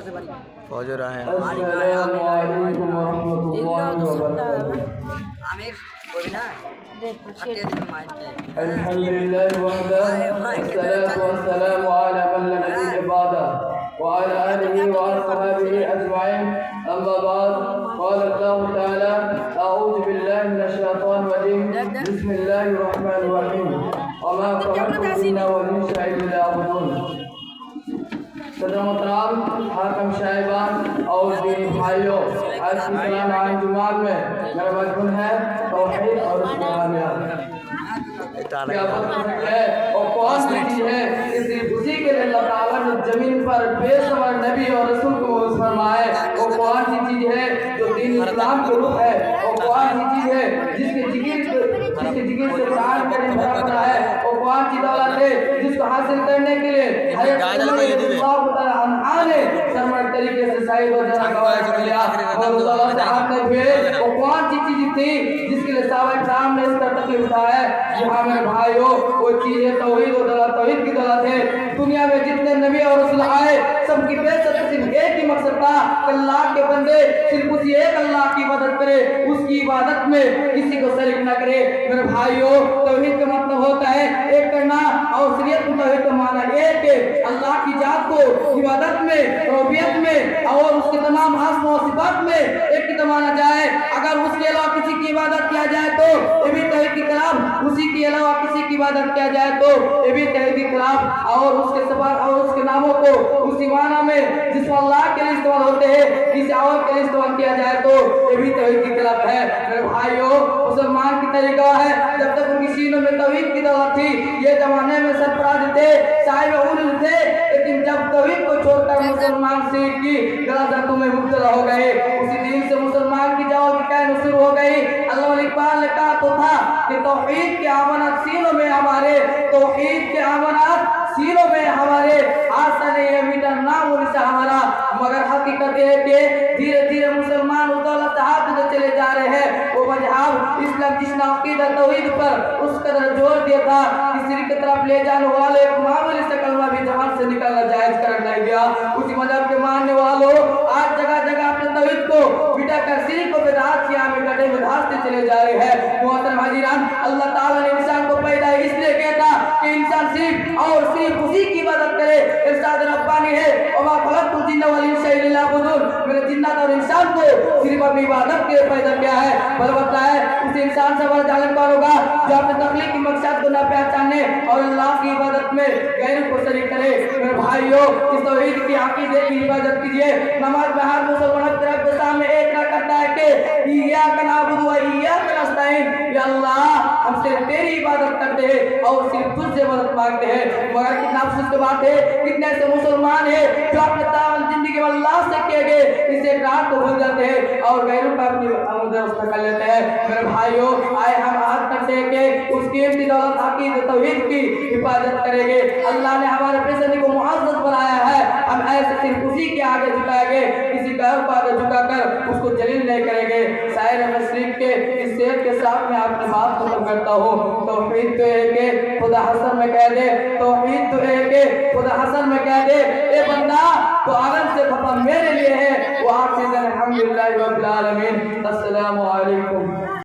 فوجر ہیں السلام علیکم ورحمۃ اللہ وبرکاتہ الحمد لله وحده والصلاة والسلام على من لا نبي بعده وعلى آله وأصحابه أجمعين أما بعد قال الله تعالى أعوذ بالله من الشيطان الرجيم بسم الله الرحمن الرحيم وما خلقت الجن والإنس إلا ليعبدون صدر محترم حاکم صاحبان اور دینی بھائیوں، آج کی سالانہ انجمن میں میرا مضمون ہے توحید اور اس کے کامیاب کیا مطلب ہے اور کون سی چیز ہے اس اسی کے لیے اللہ تعالیٰ نے زمین پر بے شمار نبی اور رسول کو مبعوث فرمائے. وہ کون سی چیز ہے جو دین اسلام کے روح ہے، وہ کون سی چیز ہے جس کے جگر سے قرآن کریم بھرا پڑا ہے، وہ کون سی دولت ہے جس کو حاصل کرنے کے لیے حضرت عمر رضی اللہ تعالیٰ عنہ نے سرمٹ طریقے سے شہید و جان گواہ کر لیا. اور اللہ سے آتے ہوئے وہ کون سی چیز تھی جس کے لیے صحابہ کرام نے اس کا تکلیف اٹھایا ہے؟ جہاں میرے بھائیوں وہ چیز ہے توحید و دولت. توحید کی دولت ہے. دنیا میں جتنے نبی اور رسول آئے سب کی بعثت صرف ایک ہی مقصد تھا کہ اللہ کے بندے صرف اسی ایک اللہ کی مدد کرے، اس کی عبادت میں کسی کو شریک نہ کرے. میرے بھائیوں توحید کا مطلب ہوتا ہے ایک کرنا، اور شریعت میں توحید کا معنی ایک ہے اللہ کی ذات کو عبادت میں، ربوبیت میں اور اس کے تمام اسماء و صفات میں ایک کی مانا جائے. اگر اس کے علاوہ کسی کی عبادت کیا جائے تو یہ بھی توحید کے خلاف، اسی کے علاوہ کسی کی عبادت کیا جائے تو یہ بھی توحید کے خلاف. اور اس کے صفات اور اس کے ناموں کو اسی معنی میں جس میں اللہ کے لیے استعمال ہوتے ہیں کسی اور کے لیے استعمال کیا جائے تو یہ بھی توحید کے خلاف ہے. میرے بھائیوں مسلمان کی طریقہ ہے جب تک ان کی سینوں میں توحید کی دولت تھی یہ زمانے میں سرفراز تھے، صاحب علم تھے، لیکن جب توحید کو چھوڑ کر مسلمان شرک کی غلطیوں میں مبتلا ہو گئے اسی دن سے مسلمان کی جاؤ کی کہانی شروع ہو گئی. اللہ اقبال نے کہا تو تھا کہ توحید کے امانات سینوں میں ہمارے، توحید کے امانات سینوں میں ہمارے، آسان یہ میٹا نام سے ہمارا. مگر حقیقت یہ ہے کہ دھیرے دھیرے مسلمان اس دولت ہاتھ میں چلے جا رہے ہیں. وہ مذہب اسلام جس نے عقیدہ توحید پر اس قدر زور دیا تھا کہ شرک کی طرف لے جانے والے ایک معمولی سے کلمہ بھی زبان سے نکالنا جائز قرار نہیں دیا. اسی مذہب کے ماننے والوں آج جگہ جگہ اپنے توحید کو مٹا کر شرک کو بدعات کی آمد گڈھے میں دھانستے چلے جا رہے ہیں. محترم حاضرین، اللہ تعالیٰ نے انسان کو پیدا اس لیے کیا تھا کہ انسان صرف اور صرف اسی کی عبادت کرے. ارشاد ربانی ہے وما خلقت الجن والانس الا ليعبدون. میں نے جنات اور انسان کو صرف اپنی عبادت کے لیے پیدا کیا ہے. بلبتہ ہے اس انسان سے بڑا جانبدار ہوگا جو اپنے تخلیقی مقصد کو نہ پہچانے اور اللہ کی عبادت میں غیروں کو شریک کرے. میرے بھائیوں اس توحید کی عقیدے کی عبادت کیجیے. نماز میں ہر مسلمان اپنے رب کے سامنے ایک نہ کرتا ہے کہ ایاک نعبد و ایاک نستعین، یا اللہ ہم صرف تیری عبادت کرتے ہیں اور صرف تجھ سے مدد مانگتے ہیں. مگر کتنا افسوس کی بات ہے کتنے ایسے مسلمان ہیں جو اپنے تمام زندگی میں اللہ سے کیے گئے اس ایک رات کو بھول جاتے ہیں اور غیروں کا اپنی آموزہ کر لیتے ہیں. میرے بھائیوں آئے ہم عہد کرتے ہیں کہ اس قیمتی دولت عقیدہ توحید کی حفاظت کریں گے. اللہ نے ہمارے پیشنی کو معزز بنایا ہے، ہم ایسے صرف اسی کے آگے جھکائیں گے، کسی غیر کو آگے جھکا کر اس کو جلیل نہیں کریں گے. شاعر مشرق کے اس شعر کے ساتھ میں آپ کی بات ختم کرتا ہوں. توحید تو ایک ہے خدا حسن میں کہہ دے، توحید تو ایک ہے خدا حسن میں کہہ دے، اے بندہ تو عالم سے خفا میرے لیے ہے. وہ آپ سے الحمدللہ رب العالمین. السلام علیکم.